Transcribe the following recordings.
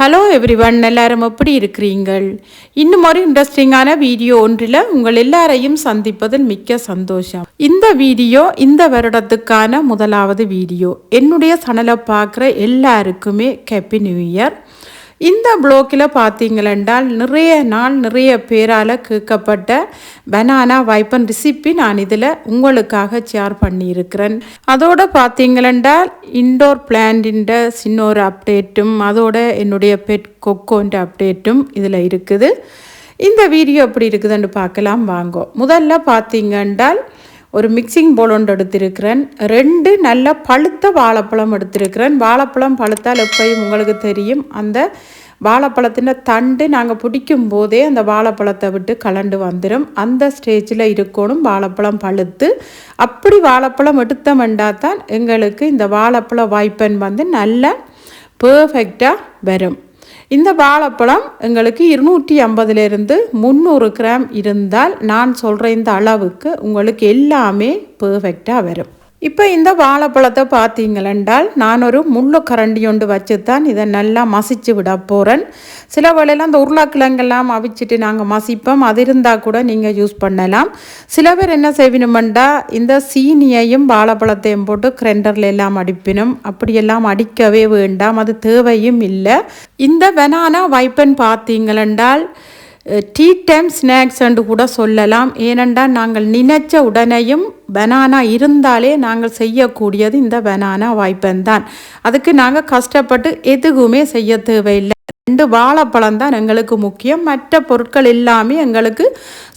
Hello everyone, எல்லாரும் எப்படி இருக்கிறீங்கள்? இன்னும் ஒரு இன்ட்ரெஸ்டிங்கான வீடியோ ஒன்றில் உங்கள் எல்லாரையும் சந்திப்பதில் மிக்க சந்தோஷம். இந்த வீடியோ இந்த வருடத்துக்கான முதலாவது வீடியோ. என்னுடைய சேனலை பார்க்குற எல்லாருக்குமே ஹேப்பி நியூ இயர். இந்த ப்ளாக்கில் பார்த்தீங்களென்றால் நிறைய பேரால் கேட்கப்பட்ட பனானா வைப்பன் ரெசிபி நான் இதில் உங்களுக்காக ஷேர் பண்ணியிருக்கிறேன். அதோடு பார்த்தீங்களென்றால் இன்டோர் பிளான்டின் சின்ன ஒரு அப்டேட்டும் அதோட என்னுடைய பெட் கொக்கோன்ற அப்டேட்டும் இதில் இருக்குது. இந்த வீடியோ எப்படி இருக்குதுன்னு பார்க்கலாம் வாங்கோ. முதல்ல பார்த்தீங்கன்றால் ஒரு மிக்சிங் போல் ஒன்று எடுத்திருக்கிறேன். 2 நல்ல பழுத்த வாழைப்பழம் எடுத்திருக்கிறேன். வாழைப்பழம் பழுத்தால் எப்பயும் உங்களுக்கு தெரியும், அந்த வாழைப்பழத்தின் தண்டு நாங்கள் பிடிக்கும் போதே அந்த வாழைப்பழத்தை விட்டு கலண்டு வந்துடும். அந்த ஸ்டேஜில் இருக்கணும் வாழைப்பழம் பழுத்து. அப்படி வாழைப்பழம் எடுத்தமெண்டா தான் எங்களுக்கு இந்த வாழைப்பழ வாய்ப்பன் வந்து நல்ல பர்ஃபெக்டாக வரும். இந்த வாழைப்பழம் எங்களுக்கு 250லேருந்து 300 கிராம் இருந்தால் நான் சொல்கிற இந்த அளவுக்கு உங்களுக்கு எல்லாமே பர்ஃபெக்டாக வரும். இப்போ இந்த வாழைப்பழத்தை பார்த்தீங்களென்றால் நான் ஒரு முள்ளு கரண்டி ஒன்று வச்சு தான் இதை நல்லா மசிச்சு விட போகிறேன். சில வேளையில் அந்த உருளைக்கிழங்கெல்லாம் அவிச்சிட்டு நாங்கள் மசிப்போம், அது இருந்தால் கூட நீங்கள் யூஸ் பண்ணலாம். சில பேர் என்ன செய்யணுமெண்டா இந்த சீனியையும் வாழைப்பழத்தையும் போட்டு கிரைண்டரில் எல்லாம் அடிப்பினும். அப்படியெல்லாம் அடிக்கவே வேண்டாம், அது தேவையும் இல்லை. இந்த பனானா வைப்பன் பார்த்தீங்களென்றால் டீ டைம் ஸ்நாக்ஸ் என்று கூட சொல்லலாம். ஏனென்றால் நாங்கள் நினைச்ச உடனேயும் பனானா இருந்தாலே நாங்கள் செய்யக்கூடியது இந்த பனானா வைப்பன் தான். அதுக்கு நாங்கள் கஷ்டப்பட்டு எதுவுமே செய்ய தேவையில்லை. 2 வாழைப்பழம் தான் எங்களுக்கு முக்கியம். மற்ற பொருட்கள் எல்லாமே எங்களுக்கு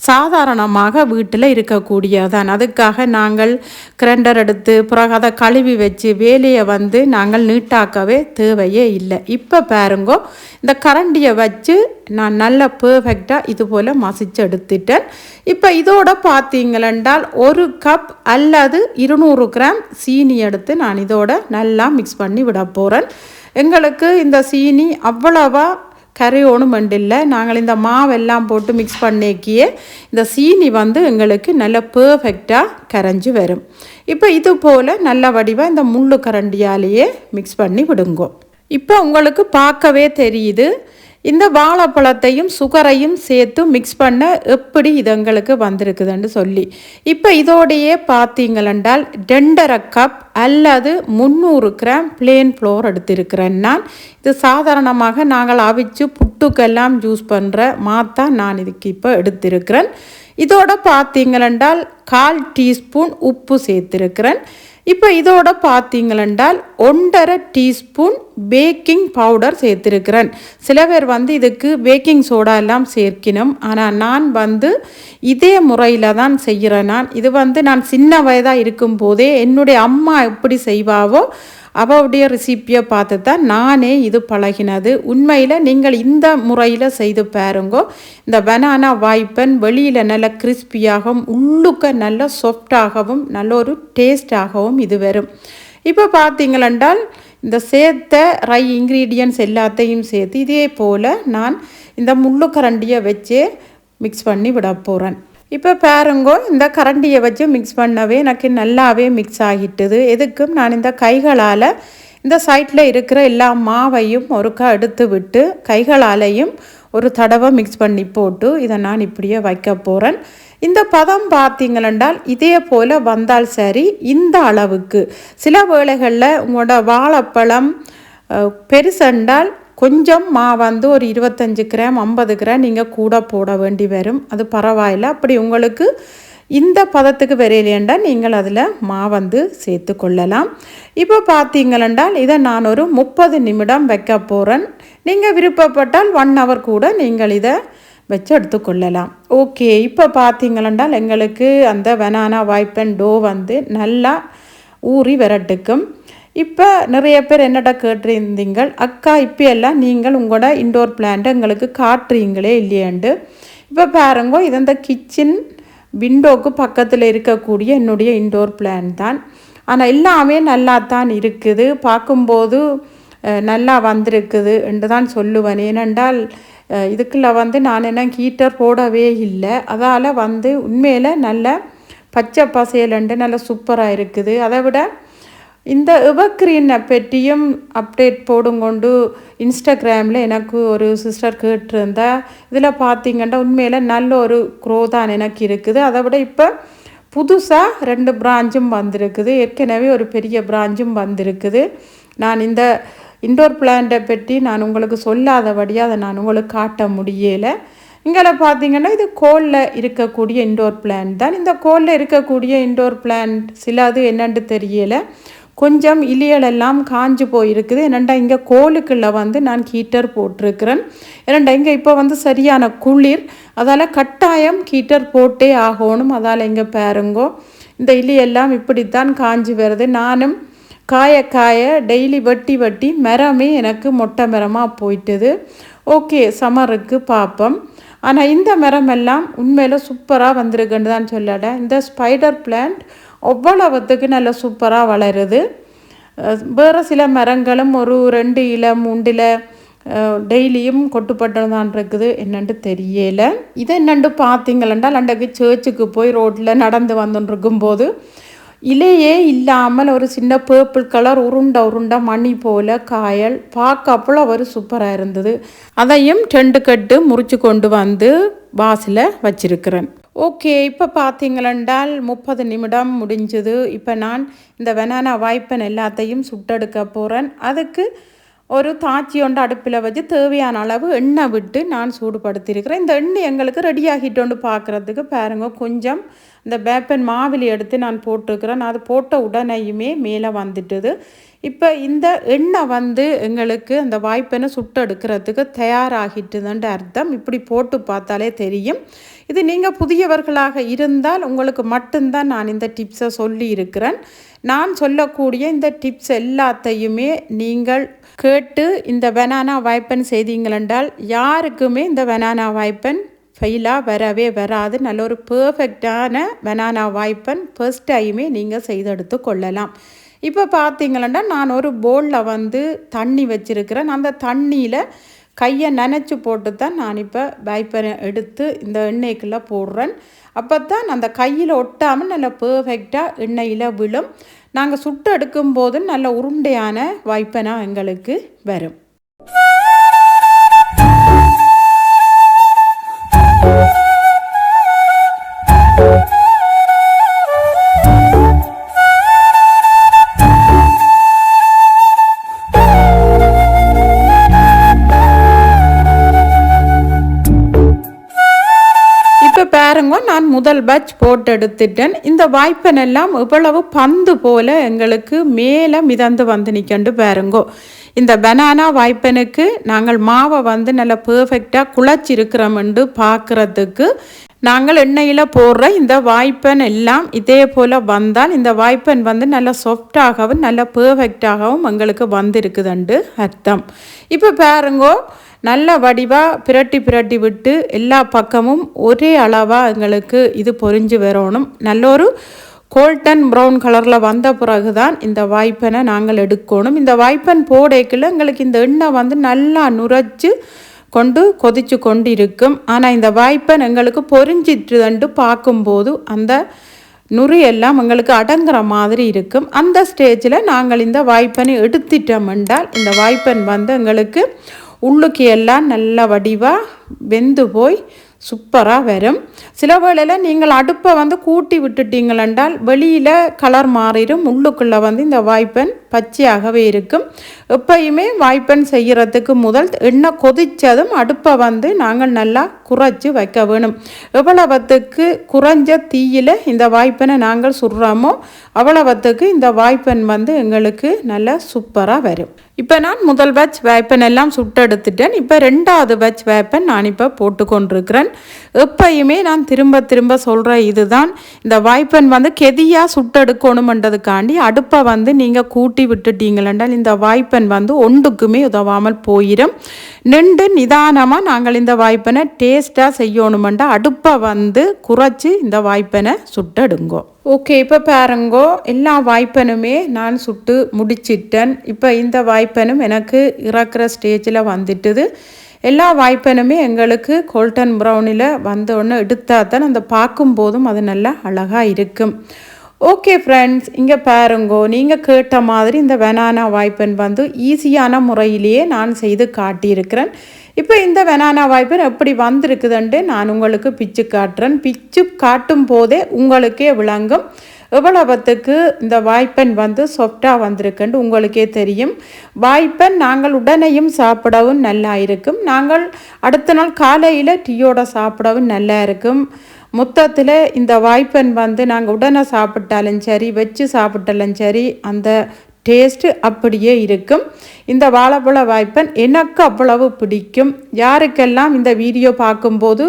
சாதாரணமாக வீட்டில் இருக்கக்கூடியதான். அதுக்காக நாங்கள் கிரைண்டர் எடுத்து பிறகு அதை கழுவி வச்சு வேலையை வந்து நாங்கள் நீட்டாக்கவே தேவையே இல்லை. இப்போ பாருங்கோ, இந்த கரண்டியை வச்சு நான் நல்ல பர்ஃபெக்டாக இது போல் மசிச்சு எடுத்துட்டேன். இப்போ இதோட பார்த்தீங்களென்றால் 1 கப் அல்லது 200 கிராம் சீனி எடுத்து நான் இதோட நல்லா மிக்ஸ் பண்ணி விட போகிறேன். எங்களுக்கு இந்த சீனி அவ்வளவா கரையோணும் இல்லை. நாங்கள் இந்த மாவெல்லாம் போட்டு மிக்ஸ் பண்ணிக்கியே இந்த சீனி வந்து எங்களுக்கு நல்ல பர்ஃபெக்டாக கரைஞ்சி வரும். இப்போ இது போல் நல்ல வடிவாக இந்த முள்ளு கரண்டியாலேயே மிக்ஸ் பண்ணி விடுங்கோ. இப்போ உங்களுக்கு பார்க்கவே தெரியுது இந்த வாழைப்பழத்தையும் சுகரையும் சேர்த்து மிக்ஸ் பண்ண எப்படி இது எங்களுக்கு வந்திருக்குதுன்னு சொல்லி. இப்போ இதோடையே பார்த்தீங்களென்றால் 2.5 கப் அல்லது 300 கிராம் பிளேன் ஃப்ளோர் எடுத்திருக்கிறேன் நான். இது சாதாரணமாக நாங்கள் அவிச்சு புட்டுக்கெல்லாம் யூஸ் பண்ணுற மாத்தான் நான் இதுக்கு இப்போ எடுத்திருக்கிறேன். இதோட பார்த்தீங்களென்றால் 1/4 டீஸ்பூன் உப்பு சேர்த்திருக்கிறேன். இப்போ இதோட பார்த்தீங்களென்றால் 1.5 டீஸ்பூன் பேக்கிங் பவுடர் சேர்த்துருக்கிறேன். சில பேர் வந்து இதுக்கு பேக்கிங் சோடா எல்லாம் சேர்க்கணும், ஆனால் நான் வந்து இதே முறையில் தான் செய்கிறேன். இது வந்து நான் சின்ன வயதாக இருக்கும்போதே என்னுடைய அம்மா எப்படி செய்வாவோ அவளுடைய ரெசிப்பியை பார்த்து தான் நானே இது பழகினது. உண்மையில் நீங்கள் இந்த முறையில் செய்து பாருங்கோ. இந்த பனானா வைப்பன் வெளியில் நல்ல கிறிஸ்பியாகவும் உள்ளுக்க நல்ல சாஃப்டாகவும் நல்ல ஒரு டேஸ்டாகவும் இது வரும். இப்போ பார்த்தீங்களென்றால் இந்த சேர்த்த இன்க்ரீடியன்ட்ஸ் எல்லாத்தையும் சேர்த்து இதே போல் நான் இந்த முள்ளு கரண்டியை வச்சே மிக்ஸ் பண்ணி விட போகிறேன். இப்போ பாருங்கோ, இந்த கரண்டியை வச்சு மிக்ஸ் பண்ணவே எனக்கு நல்லாவே மிக்ஸ் ஆகிட்டுது. எதுக்கும் நான் இந்த கைகளால் இந்த சைட்டில் இருக்கிற எல்லா மாவையும் ஒருக்கா எடுத்து விட்டு கைகளாலையும் ஒரு தடவை மிக்ஸ் பண்ணி போட்டு இதை நான் இப்படியே வைக்க போகிறேன். இந்த பதம் பார்த்தீங்களென்றால் இதே போல் வந்தால் சரி. இந்த அளவுக்கு சில வேளைகளில் உங்களோட வாழைப்பழம் பெருசென்றால் கொஞ்சம் வந்து ஒரு 25 கிராம் 50 கிராம் நீங்கள் கூட போட வேண்டி வரும். அது பரவாயில்லை. அப்படி உங்களுக்கு இந்த பதத்துக்கு வரையிலேண்டா நீங்கள் அதில் வந்து சேர்த்து கொள்ளலாம். இப்போ பார்த்தீங்களென்றால் இதை நான் ஒரு 30 நிமிடம் வைக்க போகிறேன். நீங்கள் விருப்பப்பட்டால் 1 hour கூட நீங்கள் இதை வச்சு எடுத்துக்கொள்ளலாம். ஓகே, இப்போ பார்த்தீங்களென்றால் எங்களுக்கு அந்த பனானா வைப்பன் டோ வந்து நல்லா ஊறி விரட்டுக்கும். இப்போ நிறைய பேர் என்னடா கேட்டிருந்தீங்க, அக்கா இப்போ எல்லாம் நீங்கள் உங்களோட இன்டோர் பிளான்ட்டை எங்களுக்கு காட்டுறீங்களே இல்லையாண்டு. இப்போ பாருங்க, இது இந்த கிச்சன் விண்டோவுக்கு பக்கத்தில் இருக்கக்கூடிய என்னுடைய இன்டோர் பிளான் தான். ஆனால் எல்லாமே நல்லா தான் இருக்குது, பார்க்கும்போது நல்லா வந்திருக்குது என்று தான் சொல்லுவேன். ஏனென்றால் இதுக்குள்ள வந்து நான் என்ன ஹீட்டர் போடவே இல்லை. அதால் வந்து உண்மையில் நல்ல பச்சை பசையலண்டு நல்ல சூப்பராக இருக்குது. அதை விட இந்த எவர்கிரீனை பற்றியும் அப்டேட் போடுங்கொண்டு இன்ஸ்டாகிராமில் எனக்கு ஒரு சிஸ்டர் கேட்டிருந்தா. இதில் பார்த்திங்கன்னா உண்மையில் நல்ல ஒரு க்ரோதான் எனக்கு இருக்குது. அதை விட இப்போ புதுசாக 2 பிரான்ச்சும் வந்திருக்குது. ஏற்கனவே ஒரு பெரிய பிரான்ச்சும் வந்திருக்குது. நான் இந்த இண்டோர் பிளான்ட்டை பற்றி நான் உங்களுக்கு சொல்லாதபடியாக அதை நான் உங்களுக்கு காட்ட முடியலை. இங்கே பார்த்திங்கன்னா இது கோலில் இருக்கக்கூடிய இண்டோர் பிளான்ட் தான். இந்த கோலில் இருக்கக்கூடிய இண்டோர் பிளான்ட் சிலது என்னென்று தெரியலை. கொஞ்சம் இலைகளெல்லாம் காஞ்சு போயிருக்குது. என்னெண்டா இங்கே கோலுக்குள்ளே வந்து நான் ஹீட்டர் போட்டிருக்கிறேன். ஏன்னா இங்கே இப்போ வந்து சரியான குளிர், அதால் கட்டாயம் ஹீட்டர் போட்டே ஆகணும். அதால் இங்கே பாருங்கோ இந்த இலையெல்லாம் இப்படித்தான் காஞ்சி வருது. நானும் காய டெய்லி வெட்டி மரமே எனக்கு மொட்டை மரமாக போயிட்டுது. ஓகே, சம்மருக்கு பார்ப்போம். ஆனால் இந்த மரமெல்லாம் உண்மையில் சூப்பராக வந்திருக்குன்னு தான் சொல்லலை. இந்த ஸ்பைடர் பிளான்ட் அவ்வளவுத்துக்கு நல்ல சூப்பராக வளருது. வேறு சில மரங்களும் ஒரு 2 இலை 3 இலை டெய்லியும் கொட்டுப்பட்டு தான் இருக்குது. என்னென்று தெரியலை. இதை என்னென்று பார்த்தீங்களா, அன்றைக்கு சர்ச்சுக்கு போய் ரோட்டில் நடந்து வந்துருக்கும்போது இலையே இல்லாமல் ஒரு சின்ன பர்பிள் கலர் உருண்டை மணி போல் காயல் பார்க்க அவ்வளோ ஒரு சூப்பராக இருந்தது. அதையும் 2 கட்டு முறிச்சு கொண்டு வந்து வாசில் வச்சிருக்கிறேன். ஓகே, இப்போ பார்த்தீங்களென்றால் 30 நிமிடம் முடிஞ்சது. இப்போ நான் இந்த வெனானா வாய்ப்பன் எல்லாத்தையும் சுட்டெடுக்க போகிறேன். அதுக்கு ஒரு தாச்சி ஒன்று அடுப்பில் வச்சு தேவையான அளவு எண்ணெய் விட்டு நான் சூடுபடுத்தியிருக்கிறேன். இந்த எண்ணெய் எங்களுக்கு ரெடி ஆகிட்டோன்னு பார்க்குறதுக்கு பாருங்க, கொஞ்சம் இந்த வேப்பன் மாவிலி எடுத்து நான் போட்டிருக்கிறேன். அது போட்ட உடனேயுமே மேலே வந்துட்டுது. இப்போ இந்த எண்ணெய் வந்து எங்களுக்கு அந்த வாய்ப்பெண்ணை சுட்டெடுக்கிறதுக்கு தயாராகிட்டுதுன்ற அர்த்தம். இப்படி போட்டு பார்த்தாலே தெரியும். இது நீங்கள் புதியவர்களாக இருந்தால் உங்களுக்கு மட்டும்தான் நான் இந்த டிப்ஸை சொல்லி இருக்கிறேன். நான் சொல்லக்கூடிய இந்த டிப்ஸ் எல்லாத்தையுமே நீங்கள் கேட்டு இந்த வெனானா வாய்ப்பன் செய்தீங்களென்றால் யாருக்குமே இந்த வெனானா வாய்ப்பன் ஃபெயிலாக வரவே வராது. நல்ல ஒரு பர்ஃபெக்டான வெனானா வாய்ப்பன் ஃபர்ஸ்ட் டைமே நீங்கள் செய்தெடுத்து கொள்ளலாம். இப்போ பார்த்தீங்களா, நான் ஒரு பவுலில் வந்து தண்ணி வச்சுருக்கிறேன். அந்த தண்ணியில் கையை நனைச்சி போட்டு தான் நான் இப்போ வாய்ப்பனை எடுத்து இந்த எண்ணெய்க்குள்ளே போடுறேன். அப்போ தான் அந்த கையில் ஒட்டாமல் நல்ல பர்ஃபெக்டாக எண்ணெயில் விழும். நாங்கள் சுட்டு எடுக்கும்போது நல்ல உருண்டையான வாய்ப்பனாக எங்களுக்கு வரும். நான் முதல் பேட்ச் போட்டு எடுத்துட்டேன். இந்த வாய்ப்பனெல்லாம் இவ்வளவு பந்து போல எங்களுக்கு மேலே மிதந்து வந்து நிற்கண்டு பாருங்கோ. இந்த பனானா வாய்ப்பனுக்கு நாங்கள் மாவை வந்து நல்லா பர்ஃபெக்டாக குழச்சிருக்கிறோம்னு பார்க்குறதுக்கு நாங்கள் எண்ணெயில் போடுற இந்த வாய்ப்பன் எல்லாம் இதே போல் வந்தால் இந்த வாய்ப்பன் வந்து நல்லா சாஃப்டாகவும் நல்லா பர்ஃபெக்டாகவும் எங்களுக்கு வந்திருக்குதுண்டு அர்த்தம். இப்போ பாருங்கோ, நல்ல வடிவாக பிரட்டி விட்டு எல்லா பக்கமும் ஒரே அளவாக எங்களுக்கு இது பொரிஞ்சு வரணும். நல்ல ஒரு கோல்டன் ப்ரௌன் கலரில் வந்த பிறகு தான் இந்த வாய்ப்பனை நாங்கள் எடுக்கணும். இந்த வாய்ப்பன் போடைக்குள்ள எங்களுக்கு இந்த எண்ணெய் வந்து நல்லா நுரைச்சி கொதிச்சு கொண்டு இருக்கும். ஆனால் இந்த வாய்ப்பன் எங்களுக்கு பொரிஞ்சிட்டுதண்டு பார்க்கும்போது அந்த நுரி எல்லாம் எங்களுக்கு அடங்குற மாதிரி இருக்கும். அந்த ஸ்டேஜில் நாங்கள் இந்த வாய்ப்பனை எடுத்துட்டோம் என்றால் இந்த வாய்ப்பன் வந்து எங்களுக்கு உள்ளுக்கு எல்லாம் நல்ல வடிவாக வெந்து போய் சூப்பராக வரும். சில வேளையில் நீங்கள் அடுப்பை வந்து கூட்டி விட்டுட்டீங்களென்றால் வெளியில் கலர் மாறிடும், உள்ளுக்குள்ளே வந்து இந்த வாய்ப்பன் பச்சையாகவே இருக்கும். எப்பயுமே வாய்ப்பன் செய்கிறதுக்கு முதல் எண்ணெய் கொதித்ததும் அடுப்பை வந்து நாங்கள் நல்லா குறைச்சி வைக்க வேணும். எவ்வளவுத்துக்கு குறைஞ்ச தீயில் இந்த வாய்ப்பனை நாங்கள் சுடுறோமோ அவ்வளவுத்துக்கு இந்த வாய்ப்பன் வந்து எங்களுக்கு நல்லா சூப்பராக வரும். இப்போ நான் முதல் பேட்ச் வேப்பன் எல்லாம் சுட்டெடுத்துட்டேன். இப்போ 2வது பேட்ச் வேப்பன் நான் இப்போ போட்டுக்கொண்டிருக்கிறேன். எப்பயுமே நான் திரும்ப சொல்கிற இதுதான், இந்த வாய்ப்பன் வந்து கெதியாக சுட்டெடுக்கணுமென்றதுக்காண்டி அடுப்பை வந்து நீங்கள் கூட்டி விட்டுட்டீங்களென்றால் இந்த வாய்ப்பன் வந்து ஒன்றுக்குமே உதவாமல் போயிடும். நின்று நிதானமாக நாங்கள் இந்த வாய்ப்பனை டேஸ்ட்டாக செய்யணுமெண்டா அடுப்பை வந்து குறைச்சி இந்த வாய்ப்பனை சுட்டெடுங்கோ. ஓகே, இப்போ பாருங்கோ, எல்லா வாய்ப்பனுமே நான் சுட்டு முடிச்சிட்டேன். இப்போ இந்த வாய்ப்பனும் எனக்கு இறக்குற ஸ்டேஜில் வந்துட்டுது. எல்லா வாய்ப்பனுமே எங்களுக்கு கோல்டன் ப்ரௌனில் வந்தோடனே எடுத்தால் தான் அந்த பார்க்கும்போதும் அது நல்லா அழகாக இருக்கும். ஓகே ஃப்ரெண்ட்ஸ், இங்கே பாருங்கோ, நீங்கள் கேட்ட மாதிரி இந்த பனானா வாய்ப்பன் வந்து ஈஸியான முறையிலேயே நான் செய்து காட்டியிருக்கிறேன். இப்போ இந்த பனானா வாய்ப்பன் எப்படி வந்திருக்குதுன்ட்டு நான் உங்களுக்கு பிச்சு காட்டுறேன். பிச்சு காட்டும் போதே உங்களுக்கே விளங்கும் எவ்வளவுத்துக்கு இந்த வாய்ப்பன் வந்து சாஃப்டாக வந்திருக்குன்னு உங்களுக்கே தெரியும். வாய்ப்பன் நாங்கள் உடனேயும் சாப்பிடவும் நல்லா இருக்கும். நாங்கள் அடுத்த நாள் காலையில் டீயோட சாப்பிடவும் நல்லா இருக்கும். மொத்தத்தில் இந்த வாய்ப்பன் வந்து நாங்கள் உடனே சாப்பிட்டாலும் சரி, வச்சு சாப்பிட்டாலும் சரி, அந்த டேஸ்ட்டு அப்படியே இருக்கும். இந்த வாழைப்பழ வாய்ப்பன் எனக்கு அவ்வளவு பிடிக்கும். யாருக்கெல்லாம் இந்த வீடியோ பார்க்கும்போது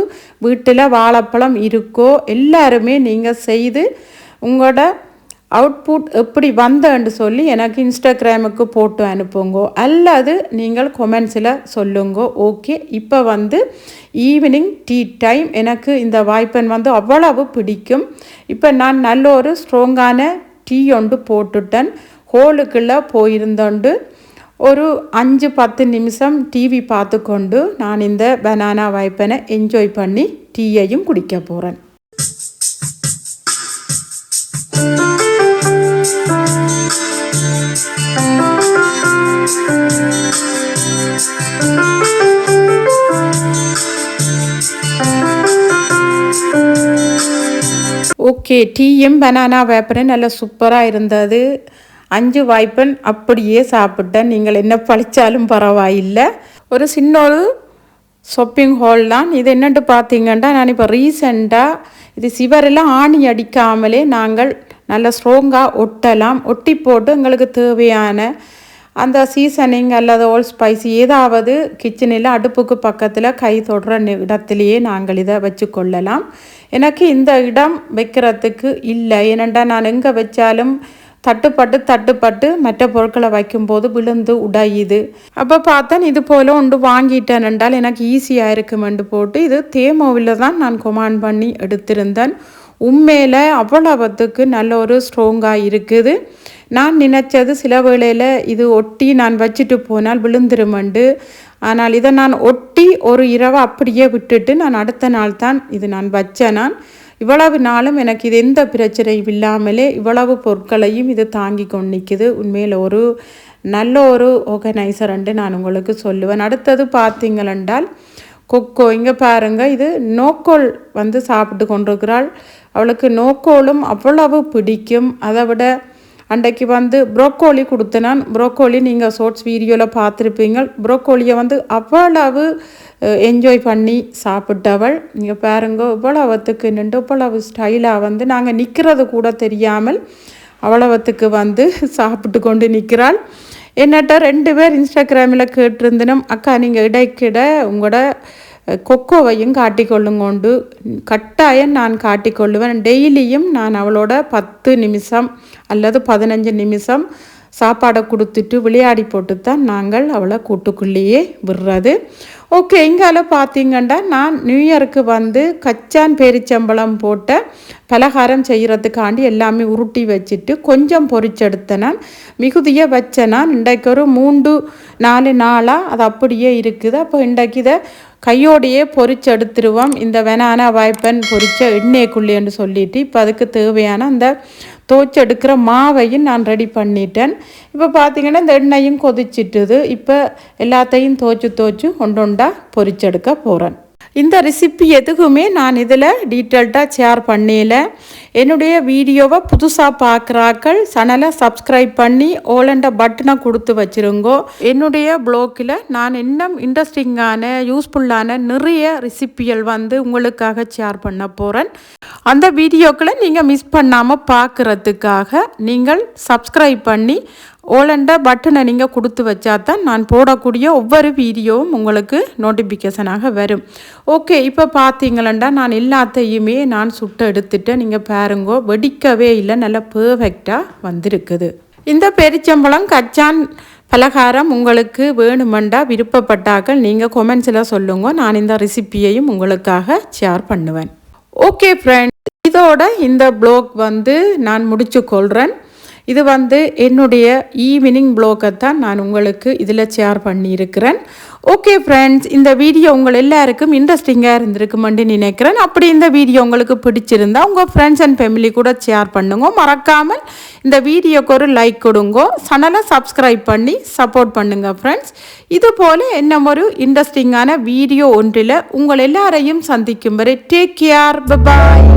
வீட்டில் வாழைப்பழம் இருக்கோ எல்லாருமே நீங்கள் செய்து உங்களோட அவுட்புட் எப்படி வந்தேன்னு சொல்லி எனக்கு இன்ஸ்டாகிராமுக்கு போட்டு அனுப்புங்க, அல்லது நீங்கள் கொமெண்ட்ஸில் சொல்லுங்க. ஓகே, இப்போ வந்து ஈவினிங் டீ டைம். எனக்கு இந்த வாய்ப்பன் வந்து அவ்வளவு பிடிக்கும். இப்போ நான் நல்ல ஒரு ஸ்ட்ராங்கான டீ ஒன்று போட்டுட்டேன். ஹோலுக்குள்ளே போயிருந்தோண்டு ஒரு 5-10 நிமிஷம் டிவி பார்த்து கொண்டு நான் இந்த பனானா வாய்ப்பனை என்ஜாய் பண்ணி டீயையும் குடிக்க போகிறேன். ஓகே, டீயும் பனானா வேப்பனும் நல்லா சூப்பராக இருந்தது. 5 வாய்ப்பன் அப்படியே சாப்பிட்டேன். நீங்கள் என்ன பழிச்சாலும் பரவாயில்லை. ஒரு சின்ன ஒரு ஷாப்பிங் ஹால் தான் இது. என்னென்று பார்த்தீங்கன்னா, நான் இப்போ ரீசெண்டாக இது சிவரெல்லாம் ஆணி அடிக்காமலே நாங்கள் நல்லா ஸ்ட்ராங்காக ஒட்டலாம். ஒட்டி போட்டு எங்களுக்கு தேவையான அந்த சீசனிங் அல்லது ஓல் ஸ்பைசி ஏதாவது கிச்சனில் அடுப்புக்கு பக்கத்தில் கை தொடுற இடத்துலையே நாங்கள் இதை வச்சு கொள்ளலாம். எனக்கு இந்த இடம் வைக்கிறதுக்கு இல்லை. ஏனெண்டா நான் எங்கே வச்சாலும் தட்டுப்பட்டு மற்ற பொருட்களை வைக்கும்போது விழுந்து உடையுது. அப்போ பார்த்தேன் இது போல் ஒன்று வாங்கிட்டேன் என்றால் எனக்கு ஈஸியாக இருக்குமென்று போட்டு இது தேமோவில் தான் நான் கொமாண்ட் பண்ணி எடுத்திருந்தேன். உண்மையில் அவ்வளவுத்துக்கு நல்ல ஒரு ஸ்ட்ராங்காக இருக்குது. நான் நினச்சது சில வேளையில் இது ஒட்டி நான் வச்சுட்டு போனால் விழுந்துருமண்டு. ஆனால் இதை நான் ஒட்டி ஒரு இரவு அப்படியே விட்டுட்டு நான் அடுத்த நாள் தான் இது நான் வச்சேன். நான் இவ்வளவு நாளும் எனக்கு இது எந்த பிரச்சனையும் இல்லாமலே இவ்வளவு பொருட்களையும் இது தாங்கி கொண்டு நிற்குது. உண்மையில் ஒரு நல்ல ஒரு ஆர்கனைசர்ன்ட்டு நான் உங்களுக்கு சொல்லுவேன். அடுத்தது பார்த்தீங்களென்றால் கொக்கோ. இங்கே பாருங்கள், இது நோக்கோல் வந்து சாப்பிட்டு கொண்டிருக்கிறாள். அவளுக்கு நோக்கோலும் அவ்வளவு பிடிக்கும். அதை விட அன்றைக்கு வந்து ப்ரோக்கோலி கொடுத்தேன் நான். ப்ரோக்கோலி நீங்கள் ஷார்ட்ஸ் வீடியோவில் பார்த்துருப்பீங்க. ப்ரோக்கோலியை வந்து அவ்வளவு என்ஜாய் பண்ணி சாப்பிட்டவள். நீங்கள் பாருங்க, இவ்வளவுத்துக்கு நின்று இவ்வளவு ஸ்டைலாக வந்து நாங்கள் நிற்கிறது கூட தெரியாமல் அவ்வளவுத்துக்கு வந்து சாப்பிட்டு கொண்டு நிற்கிறாள். என்னட்ட 2 பேர் இன்ஸ்டாகிராமில் கேட்டிருந்தனும், அக்கா நீங்கள் இடைக்கிட உங்களோட கொக்கோவையும் காட்டிக்கொள்ளுங்கொண்டு. கட்டாயம் நான் காட்டிக்கொள்ளுவேன். டெய்லியும் நான் அவளோட 10 நிமிஷம் அல்லது 15 நிமிஷம் சாப்பாடை கொடுத்துட்டு விளையாடி போட்டு தான் நாங்கள் அவளை கூட்டுக்குள்ளேயே விடுறது. ஓகே, இங்கால பார்த்தீங்கன்னா நான் நியூ இயருக்கு வந்து கச்சான் பேரிச்சம்பழம் போட்ட பலகாரம் செய்கிறதுக்காண்டி எல்லாமே உருட்டி வச்சுட்டு கொஞ்சம் பொரிச்செடுத்தேன். நான் மிகுதியாக வச்சேன். நான் இன்றைக்கு ஒரு 3-4 நாளாக அது அப்படியே இருக்குது. அப்போ இன்றைக்கு இதை கையோடையே பொரிச்செடுத்துருவோம். இந்த பனானா வாய்ப்பன் பொரிச்ச எண்ணெய்க்குள்ளேன்னு சொல்லிட்டு இப்போ அதுக்கு தேவையான அந்த தோச்செடுக்கிற மாவையும் நான் ரெடி பண்ணிட்டேன். இப்போ பார்த்தீங்கன்னா இந்த எண்ணெயும் கொதிச்சிட்டுது. இப்போ எல்லாத்தையும் தோச்சு ஒன்றொண்டா பொரிச்செடுக்க போகிறேன். இந்த ரெசிபி எதுக்குமே நான் இதில் டீட்டெயில்டாக ஷேர் பண்ணல. என்னுடைய வீடியோவை புதுசாக பார்க்குறாக்கள் சேனலை சப்ஸ்கிரைப் பண்ணி ஓலண்ட பட்டனை கொடுத்து வச்சுருங்கோ. என்னுடைய ப்ளாகில் நான் இன்னும் இன்ட்ரெஸ்டிங்கான யூஸ்ஃபுல்லான நிறைய ரெசிபிகள் வந்து உங்களுக்காக ஷேர் பண்ண போகிறேன். அந்த வீடியோக்களை நீங்கள் மிஸ் பண்ணாமல் பார்க்குறதுக்காக நீங்கள் சப்ஸ்கிரைப் பண்ணி ஓலண்ட பட்டனை நீங்கள் கொடுத்து வச்சா தான் நான் போடக்கூடிய ஒவ்வொரு வீடியோவும் உங்களுக்கு நோட்டிஃபிகேஷனாக வரும். ஓகே, இப்போ பார்த்தீங்களா நான் எல்லாத்தையுமே நான் சுட்டு எடுத்துட்டேன். நீங்கள் பாருங்கோ, வெடிக்கவே இல்லை, நல்லா பெர்ஃபெக்டாக வந்திருக்குது. இந்த பெரிச்சம்பழம் கச்சான் பலகாரம் உங்களுக்கு வேணுமெண்டா விருப்பப்பட்டாக்கள் நீங்கள் கொமெண்ட்ஸில் சொல்லுங்க. நான் இந்த ரெசிபியையும் உங்களுக்காக ஷேர் பண்ணுவேன். ஓகே ஃப்ரெண்ட்ஸ், இதோட இந்த ப்ளாக் வந்து நான் முடிச்சு கொள்கிறேன். இது என்னுடைய ஈவினிங் ப்ளாகை தான் நான் உங்களுக்கு இதில் ஷேர் பண்ணியிருக்கிறேன். ஓகே ஃப்ரெண்ட்ஸ், இந்த வீடியோ உங்கள் எல்லாருக்கும் இன்ட்ரெஸ்டிங்காக இருந்திருக்குமென்று நினைக்கிறேன். அப்படி இந்த வீடியோ உங்களுக்கு பிடிச்சிருந்தா உங்கள் ஃப்ரெண்ட்ஸ் அண்ட் ஃபேமிலி கூட ஷேர் பண்ணுங்க. மறக்காமல் இந்த வீடியோக்கு ஒரு லைக் கொடுங்க. சேனலை சப்ஸ்கிரைப் பண்ணி சப்போர்ட் பண்ணுங்க ஃப்ரெண்ட்ஸ். இது போல் இன்னும் ஒரு இன்ட்ரெஸ்டிங்கான வீடியோ ஒன்றில் உங்கள் எல்லாரையும் சந்திக்கும் வரை டேக் கேர், பாய்.